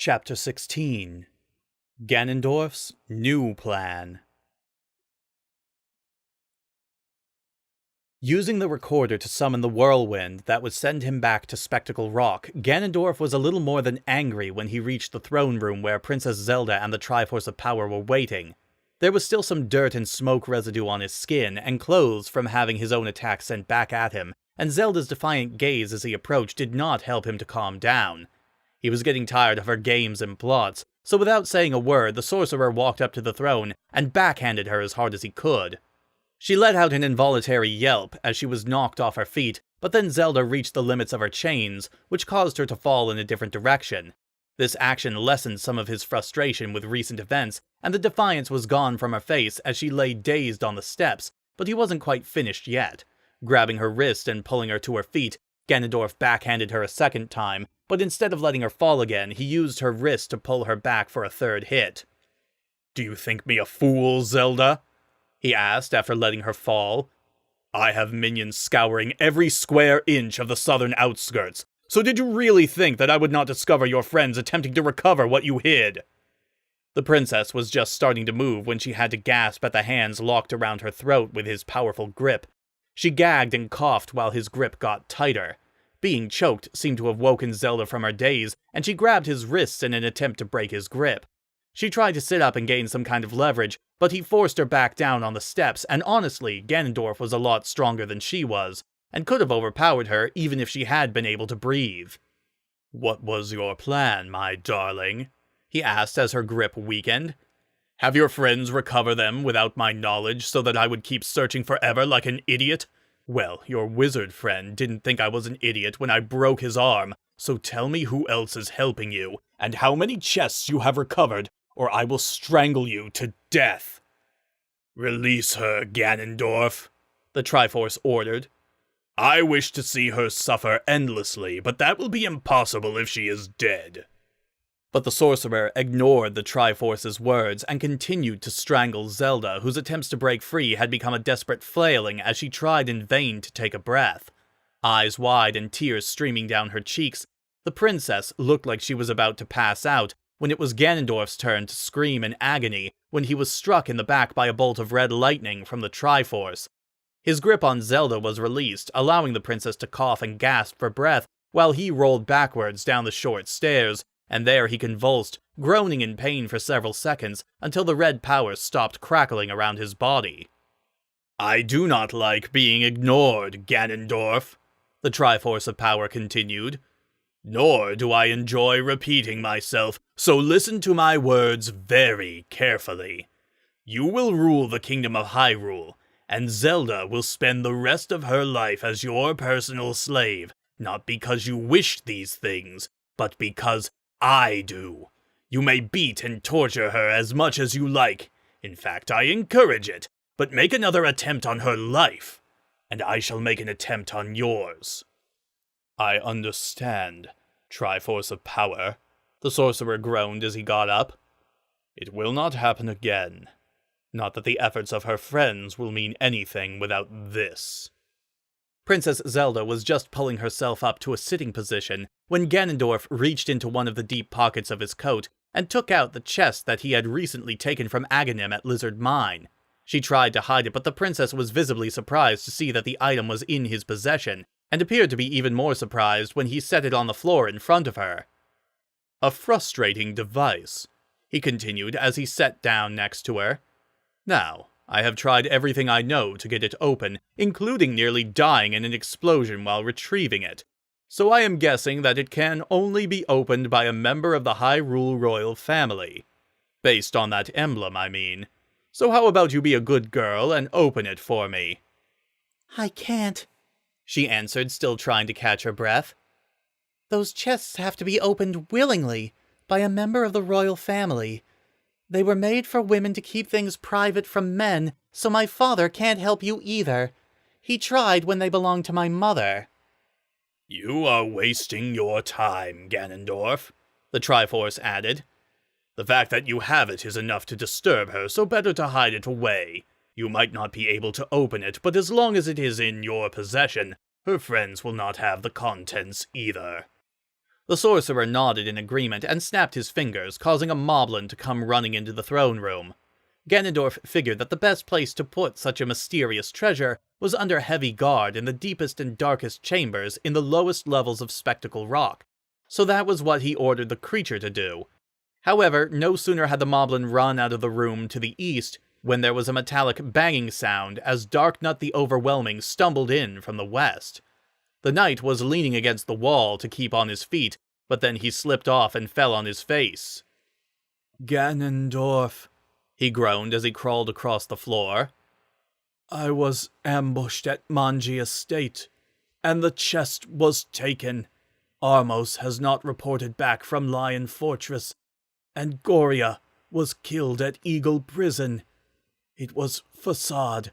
Chapter 16 Ganondorf's New Plan. Using the recorder to summon the whirlwind that would send him back to Spectacle Rock, Ganondorf was a little more than angry when he reached the throne room where Princess Zelda and the Triforce of Power were waiting. There was still some dirt and smoke residue on his skin and clothes from having his own attack sent back at him, and Zelda's defiant gaze as he approached did not help him to calm down. He was getting tired of her games and plots, so without saying a word, the sorcerer walked up to the throne and backhanded her as hard as he could. She let out an involuntary yelp as she was knocked off her feet, but then Zelda reached the limits of her chains, which caused her to fall in a different direction. This action lessened some of his frustration with recent events, and the defiance was gone from her face as she lay dazed on the steps, but he wasn't quite finished yet. Grabbing her wrist and pulling her to her feet, Ganondorf backhanded her a second time, but instead of letting her fall again, he used her wrist to pull her back for a third hit. "Do you think me a fool, Zelda?" he asked after letting her fall. "I have minions scouring every square inch of the southern outskirts, so did you really think that I would not discover your friends attempting to recover what you hid?" The princess was just starting to move when she had to gasp at the hands locked around her throat with his powerful grip. She gagged and coughed while his grip got tighter. Being choked seemed to have woken Zelda from her daze, and she grabbed his wrists in an attempt to break his grip. She tried to sit up and gain some kind of leverage, but he forced her back down on the steps, and honestly, Ganondorf was a lot stronger than she was, and could have overpowered her even if she had been able to breathe. "What was your plan, my darling?" he asked as her grip weakened. "Have your friends recover them without my knowledge so that I would keep searching forever like an idiot? Well, your wizard friend didn't think I was an idiot when I broke his arm, so tell me who else is helping you, and how many chests you have recovered, or I will strangle you to death." "Release her, Ganondorf," the Triforce ordered. "I wish to see her suffer endlessly, but that will be impossible if she is dead." But the sorcerer ignored the Triforce's words and continued to strangle Zelda, whose attempts to break free had become a desperate flailing as she tried in vain to take a breath. Eyes wide and tears streaming down her cheeks, the princess looked like she was about to pass out when it was Ganondorf's turn to scream in agony when he was struck in the back by a bolt of red lightning from the Triforce. His grip on Zelda was released, allowing the princess to cough and gasp for breath while he rolled backwards down the short stairs, and there he convulsed, groaning in pain for several seconds until the red power stopped crackling around his body. "I do not like being ignored, Ganondorf," the Triforce of Power continued. "Nor do I enjoy repeating myself, so listen to my words very carefully. You will rule the kingdom of Hyrule, and Zelda will spend the rest of her life as your personal slave, not because you wish these things, but because I do. You may beat and torture her as much as you like. In fact, I encourage it, but make another attempt on her life, and I shall make an attempt on yours." "I understand, Triforce of Power," the sorcerer groaned as he got up. "It will not happen again. Not that the efforts of her friends will mean anything without this." Princess Zelda was just pulling herself up to a sitting position when Ganondorf reached into one of the deep pockets of his coat and took out the chest that he had recently taken from Aghanim at Lizard Mine. She tried to hide it, but the princess was visibly surprised to see that the item was in his possession, and appeared to be even more surprised when he set it on the floor in front of her. "A frustrating device," he continued as he sat down next to her. "Now, I have tried everything I know to get it open, including nearly dying in an explosion while retrieving it. So I am guessing that it can only be opened by a member of the Hyrule royal family. Based on that emblem, I mean. So how about you be a good girl and open it for me?" "I can't," she answered, still trying to catch her breath. "Those chests have to be opened willingly, by a member of the royal family. They were made for women to keep things private from men, so my father can't help you either. He tried when they belonged to my mother." "You are wasting your time, Ganondorf," the Triforce added. "The fact that you have it is enough to disturb her, so better to hide it away. You might not be able to open it, but as long as it is in your possession, her friends will not have the contents either." The sorcerer nodded in agreement and snapped his fingers, causing a moblin to come running into the throne room. Ganondorf figured that the best place to put such a mysterious treasure was under heavy guard in the deepest and darkest chambers in the lowest levels of Spectacle Rock, so that was what he ordered the creature to do. However, no sooner had the moblin run out of the room to the east when there was a metallic banging sound as Darknut the Overwhelming stumbled in from the west. The knight was leaning against the wall to keep on his feet, but then he slipped off and fell on his face. "Ganondorf," he groaned as he crawled across the floor. "I was ambushed at Manji Estate, and the chest was taken. Armos has not reported back from Lion Fortress, and Goria was killed at Eagle Prison. It was Facade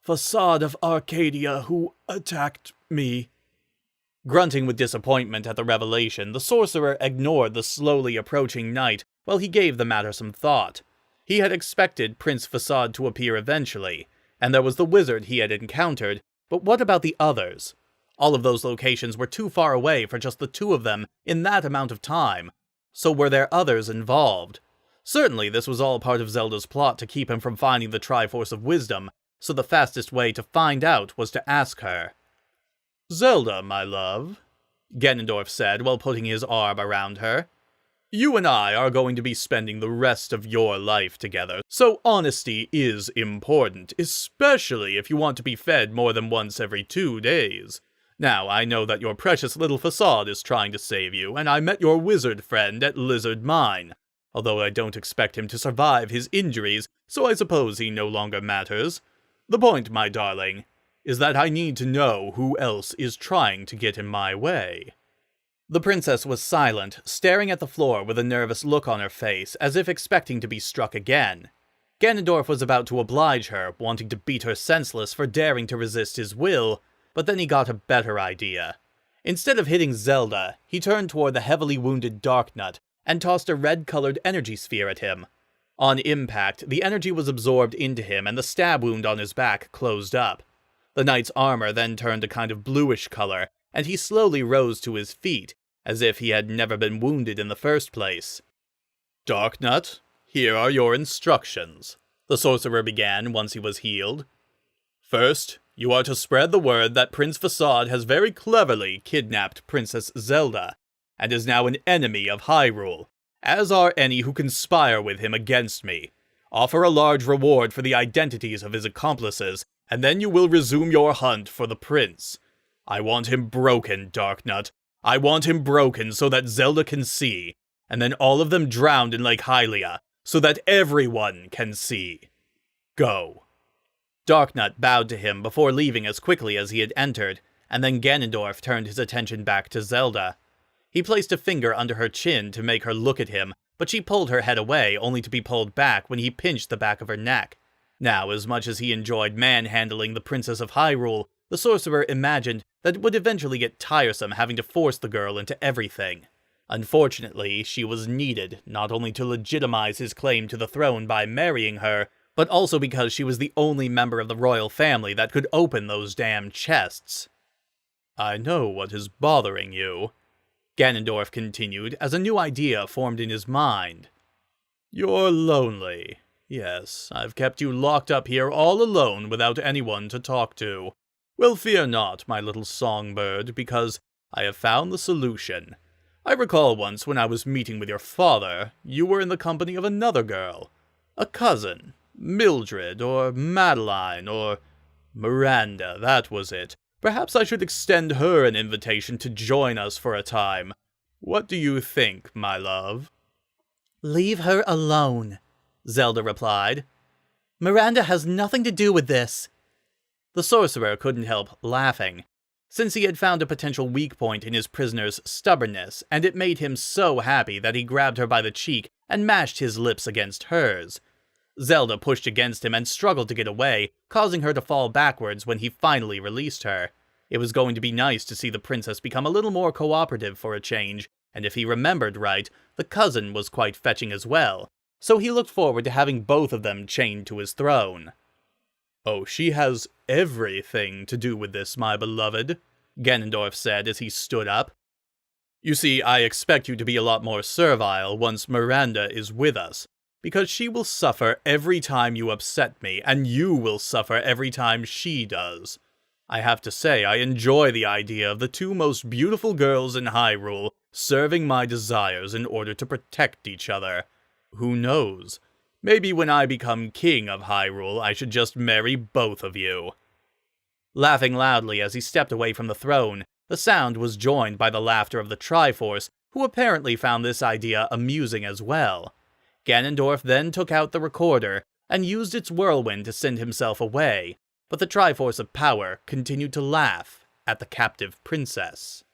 of Arcadia who attacked me." Grunting with disappointment at the revelation, the sorcerer ignored the slowly approaching knight while he gave the matter some thought. He had expected Prince Facade to appear eventually, and there was the wizard he had encountered, but what about the others? All of those locations were too far away for just the two of them in that amount of time. So were there others involved? Certainly this was all part of Zelda's plot to keep him from finding the Triforce of Wisdom, so the fastest way to find out was to ask her. "Zelda, my love," Ganondorf said while putting his arm around her. "You and I are going to be spending the rest of your life together, so honesty is important, especially if you want to be fed more than once every 2 days. Now, I know that your precious little Facade is trying to save you, and I met your wizard friend at Lizard Mine, although I don't expect him to survive his injuries, so I suppose he no longer matters. The point, my darling, is that I need to know who else is trying to get in my way." The princess was silent, staring at the floor with a nervous look on her face, as if expecting to be struck again. Ganondorf was about to oblige her, wanting to beat her senseless for daring to resist his will, but then he got a better idea. Instead of hitting Zelda, he turned toward the heavily wounded Darknut and tossed a red-colored energy sphere at him. On impact, the energy was absorbed into him and the stab wound on his back closed up. The knight's armor then turned a kind of bluish color, and he slowly rose to his feet, as if he had never been wounded in the first place. "Darknut, here are your instructions," the sorcerer began once he was healed. "First, you are to spread the word that Prince Facade has very cleverly kidnapped Princess Zelda, and is now an enemy of Hyrule, as are any who conspire with him against me. Offer a large reward for the identities of his accomplices, and then you will resume your hunt for the prince. I want him broken, Darknut. I want him broken so that Zelda can see, and then all of them drowned in Lake Hylia, so that everyone can see. Go." Darknut bowed to him before leaving as quickly as he had entered, and then Ganondorf turned his attention back to Zelda. He placed a finger under her chin to make her look at him, but she pulled her head away only to be pulled back when he pinched the back of her neck. Now, as much as he enjoyed manhandling the Princess of Hyrule, the sorcerer imagined that it would eventually get tiresome having to force the girl into everything. Unfortunately, she was needed, not only to legitimize his claim to the throne by marrying her, but also because she was the only member of the royal family that could open those damn chests. "I know what is bothering you," Ganondorf continued as a new idea formed in his mind. "You're lonely. Yes, I've kept you locked up here all alone without anyone to talk to. Well, fear not, my little songbird, because I have found the solution. I recall once when I was meeting with your father, you were in the company of another girl. A cousin. Mildred, or Madeline, or Miranda, that was it. Perhaps I should extend her an invitation to join us for a time. What do you think, my love?" "Leave her alone," Zelda replied. "Miranda has nothing to do with this." The sorcerer couldn't help laughing, since he had found a potential weak point in his prisoner's stubbornness, and it made him so happy that he grabbed her by the cheek and mashed his lips against hers. Zelda pushed against him and struggled to get away, causing her to fall backwards when he finally released her. It was going to be nice to see the princess become a little more cooperative for a change, and if he remembered right, the cousin was quite fetching as well, so he looked forward to having both of them chained to his throne. "Oh, she has everything to do with this, my beloved," Ganondorf said as he stood up. You see, I expect you to be a lot more servile once Miranda is with us, because she will suffer every time you upset me, and you will suffer every time she does. I have to say, I enjoy the idea of the two most beautiful girls in Hyrule serving my desires in order to protect each other. Who knows? Maybe when I become king of Hyrule, I should just marry both of you." Laughing loudly as he stepped away from the throne, the sound was joined by the laughter of the Triforce, who apparently found this idea amusing as well. Ganondorf then took out the recorder and used its whirlwind to send himself away, but the Triforce of Power continued to laugh at the captive princess.